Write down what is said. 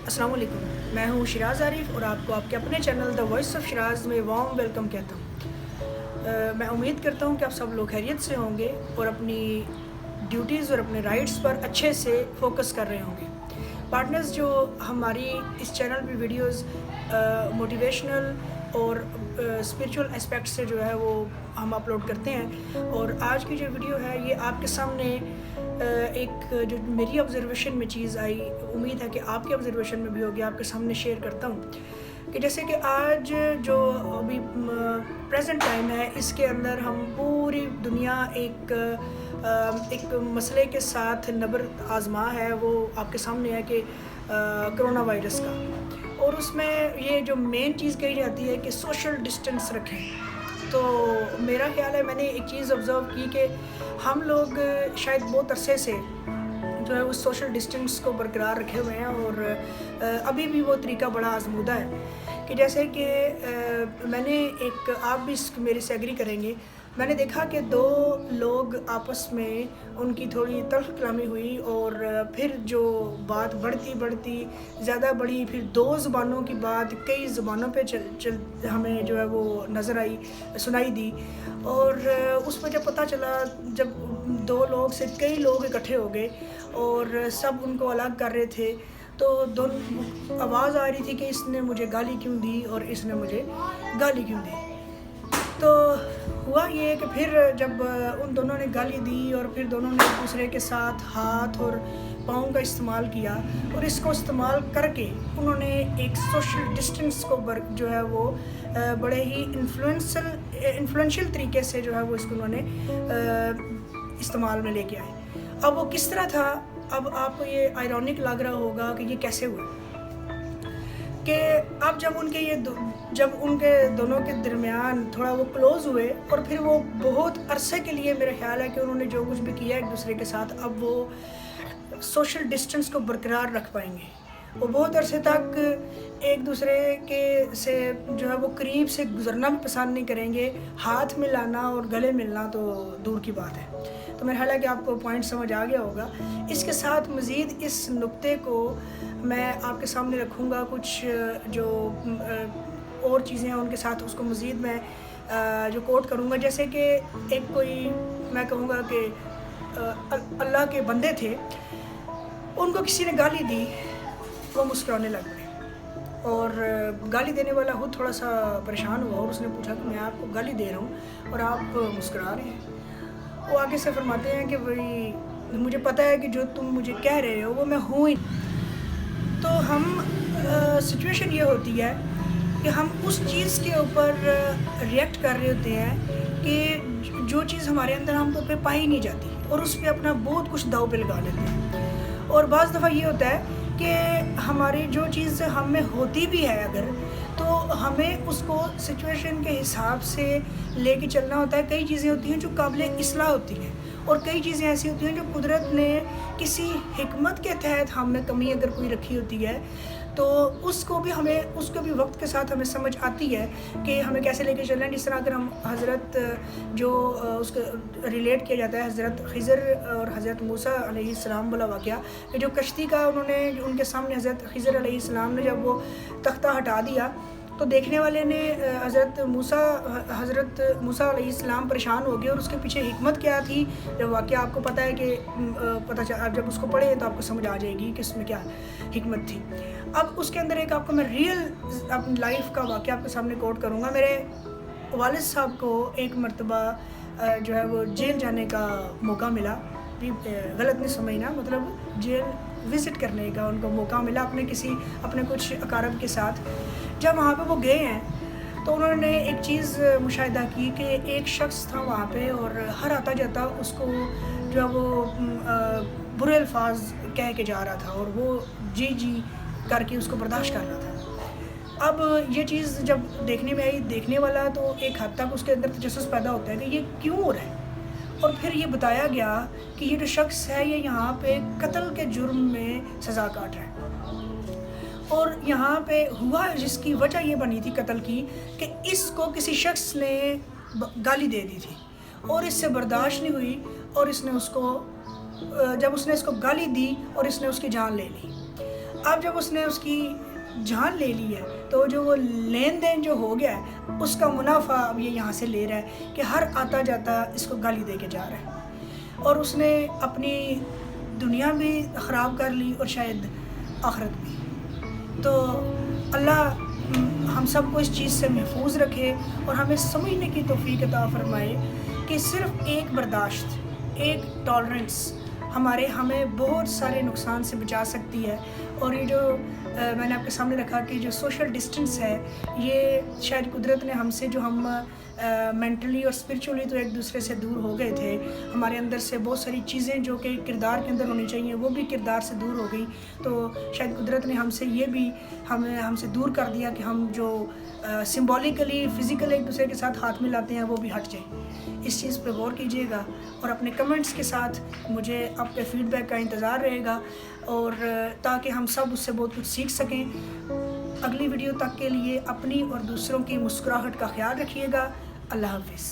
अस्सलाम वालेकुम, मैं हूँ शिराज आरिफ और आपको आपके अपने channel the voice of Siraj में वार्म वेलकम कहता हूँ। मैं उम्मीद करता हूँ कि आप सब लोग खैरियत से होंगे और अपनी ड्यूटीज़ और अपने राइट्स पर अच्छे से फोकस कर रहे होंगे। पार्टनर्स, जो हमारी इस चैनल पे वीडियोस मोटिवेशनल और स्पिरिचुअल एस्पेक्ट से जो है वो हम अपलोड करते हैं, और आज की जो वीडियो है ये आपके सामने एक जो मेरी ऑब्जर्वेशन में चीज़ आई, उम्मीद है कि आपके ऑब्जर्वेशन में भी होगी, आपके सामने शेयर करता हूँ कि जैसे कि आज जो अभी प्रेजेंट टाइम है इसके अंदर हम पूरी दुनिया एक मसले के साथ नबर आजमा है, वो आपके सामने है कि कोरोना वायरस का, और उसमें ये जो मेन चीज़ कही जाती है कि सोशल डिस्टेंस रखें। तो मेरा ख्याल है, मैंने एक चीज़ ऑब्ज़र्व की कि हम लोग शायद बहुत अरसे से जो है उस सोशल डिस्टेंस को बरकरार रखे हुए हैं, और अभी भी वो तरीका बड़ा आजमूदा है कि जैसे कि मैंने एक, आप भी मेरे से एग्री करेंगे, मैंने देखा कि दो लोग आपस में उनकी थोड़ी तल्ख कलामी हुई, और फिर जो बात बढ़ती ज़्यादा बढ़ी, फिर दो ज़ुबानों की बात कई ज़ुबानों पे चल हमें जो है वो नज़र आई, सुनाई दी, और उसमें जब पता चला, जब दो लोग से कई लोग इकट्ठे हो गए और सब उनको अलग कर रहे थे, तो दोनों आवाज़ आ रही थी कि इसने मुझे गाली क्यों दी और इसने मुझे गाली क्यों दी। तो हुआ ये कि फिर जब उन दोनों ने गाली दी और फिर दोनों ने एक दूसरे के साथ हाथ और पाँव का इस्तेमाल किया, और इसको इस्तेमाल करके उन्होंने एक सोशल डिस्टेंस को जो है वो बड़े ही इन्फ्लुएंशियल तरीके से जो है वो इसको उन्होंने इस्तेमाल में लेके आए। अब वो किस तरह था, अब आपको ये आयरॉनिक लग रहा होगा कि ये कैसे हुआ, कि अब जब उनके दोनों के दरमियान थोड़ा वो क्लोज़ हुए, और फिर वो बहुत अरसे के लिए, मेरा ख्याल है कि उन्होंने जो कुछ भी किया एक दूसरे के साथ, अब वो सोशल डिस्टेंस को बरकरार रख पाएंगे। वो बहुत अरसे तक एक दूसरे के से जो है वो करीब से गुजरना भी पसंद नहीं करेंगे, हाथ मिलाना और गले मिलना तो दूर की बात है। तो मेरा ख्याल है कि आपको पॉइंट समझ आ गया होगा। इसके साथ मज़ीद इस नुक्ते को मैं आपके सामने रखूँगा, कुछ जो और चीज़ें हैं उनके साथ उसको मज़ीद मैं जो कोट करूँगा। जैसे कि एक कोई, मैं कहूँगा कि अल्लाह के बंदे थे, उनको किसी ने गाली दी, वो मुस्कुराने लग गए, और गाली देने वाला खुद थोड़ा सा परेशान हुआ और उसने पूछा कि मैं आपको गाली दे रहा हूँ और आप मुस्कुरा रहे हैं। वो आगे से फरमाते हैं कि भाई मुझे पता है कि जो तुम मुझे कह रहे हो वो मैं हूँ ही। तो हम सिचुएशन ये होती है कि हम उस चीज़ के ऊपर रिएक्ट कर रहे होते हैं कि जो चीज़ हमारे अंदर आमतौर पे पाई नहीं जाती, और उस पर अपना बहुत कुछ दाव पे लगा लेते हैं। और बाज़ दफ़ा ये होता है कि हमारी जो चीज़ हम में होती भी है अगर, तो हमें उसको सिचुएशन के हिसाब से लेके चलना होता है। कई चीज़ें होती हैं जो काबिल इस्लाह होती हैं, और कई चीज़ें ऐसी होती हैं जो कुदरत ने किसी हिकमत के तहत हम में कमी अगर कोई रखी होती है, तो उसको भी वक्त के साथ हमें समझ आती है कि हमें कैसे लेके चलना है। जिस तरह अगर हम हज़रत जो उसको रिलेट किया जाता है, हज़रत खिज़र और हज़रत मूसा अलैहिस्सलाम वाला वाक़या, कि जो कश्ती का उनके सामने हज़रत खिज़र अलैहिस्सलाम ने जब वो तख्ता हटा दिया, तो देखने वाले ने हज़रत मूसा अलैहिस्सलाम परेशान हो गए, और उसके पीछे हिकमत क्या थी, जब वाक़या आपको पता है कि आप जब उसको पढ़े तो आपको समझ आ जाएगी कि इसमें क्या हिकमत थी। अब उसके अंदर एक आपको मैं रियल अपनी लाइफ का वाक़या आपके सामने कोट करूँगा। मेरे वालिद साहब को एक मरतबा जो है वो जेल जाने का मौका मिला, गलत नहीं समझना, मतलब जेल विज़िट करने का उनको मौका मिला अपने कुछ अकारब के साथ। जब वहाँ पे वो गए हैं तो उन्होंने एक चीज़ मुशाहिदा की कि एक शख्स था वहाँ पे, और हर आता जाता उसको जो है वो बुरे अल्फाज कह के जा रहा था, और वो जी करके उसको बर्दाश्त कर रहा था। अब ये चीज़ जब देखने में आई, देखने वाला तो एक हद तक उसके अंदर तजस्सुस पैदा होता है कि ये क्यों हो रहा है, और फिर ये बताया गया कि ये जो शख्स है ये यहाँ पे कत्ल के जुर्म में सज़ा काट रहा है, और यहाँ पे हुआ जिसकी वजह ये बनी थी कत्ल की कि इसको किसी शख्स ने गाली दे दी थी, और इससे बर्दाश्त नहीं हुई, और जब उसने इसको गाली दी और इसने उसकी जान ले ली। اب جب اس نے اس کی جان لے لی ہے تو جو وہ لین دین جو ہو گیا ہے اس کا منافع اب یہ یہاں سے لے رہا ہے کہ ہر آتا جاتا اس کو گالی دے کے جا رہا ہے، اور اس نے اپنی دنیا بھی خراب کر لی اور شاید آخرت بھی۔ تو اللہ ہم سب کو اس چیز سے محفوظ رکھے اور ہمیں سمجھنے کی توفیق عطا فرمائے کہ صرف ایک برداشت، ایک ٹالرنس ہمیں بہت سارے نقصان سے بچا سکتی ہے۔ اور یہ جو میں نے آپ کے سامنے رکھا کہ جو سوشل ڈسٹنس ہے، یہ شاید قدرت نے ہم سے، جو ہم مینٹلی اور اسپرچولی تو ایک دوسرے سے دور ہو گئے تھے، ہمارے اندر سے بہت ساری چیزیں جو کہ کردار کے اندر ہونی چاہیے وہ بھی کردار سے دور ہو گئی، تو شاید قدرت نے ہم سے یہ بھی ہم سے دور کر دیا کہ ہم جو سمبولیکلی فزیکل ایک دوسرے کے ساتھ ہاتھ ملاتے ہیں وہ بھی ہٹ جائیں۔ اس چیز پہ غور کیجیے گا اور اپنے کمنٹس کے ساتھ مجھے آپ کے فیڈ بیک کا انتظار رہے گا، اور تاکہ ہم سب اس سے بہت کچھ سیکھ سکیں۔ اگلی ویڈیو تک کے لیے اپنی اور دوسروں کی مسکراہٹ کا خیال رکھیے گا۔ اللہ حافظ۔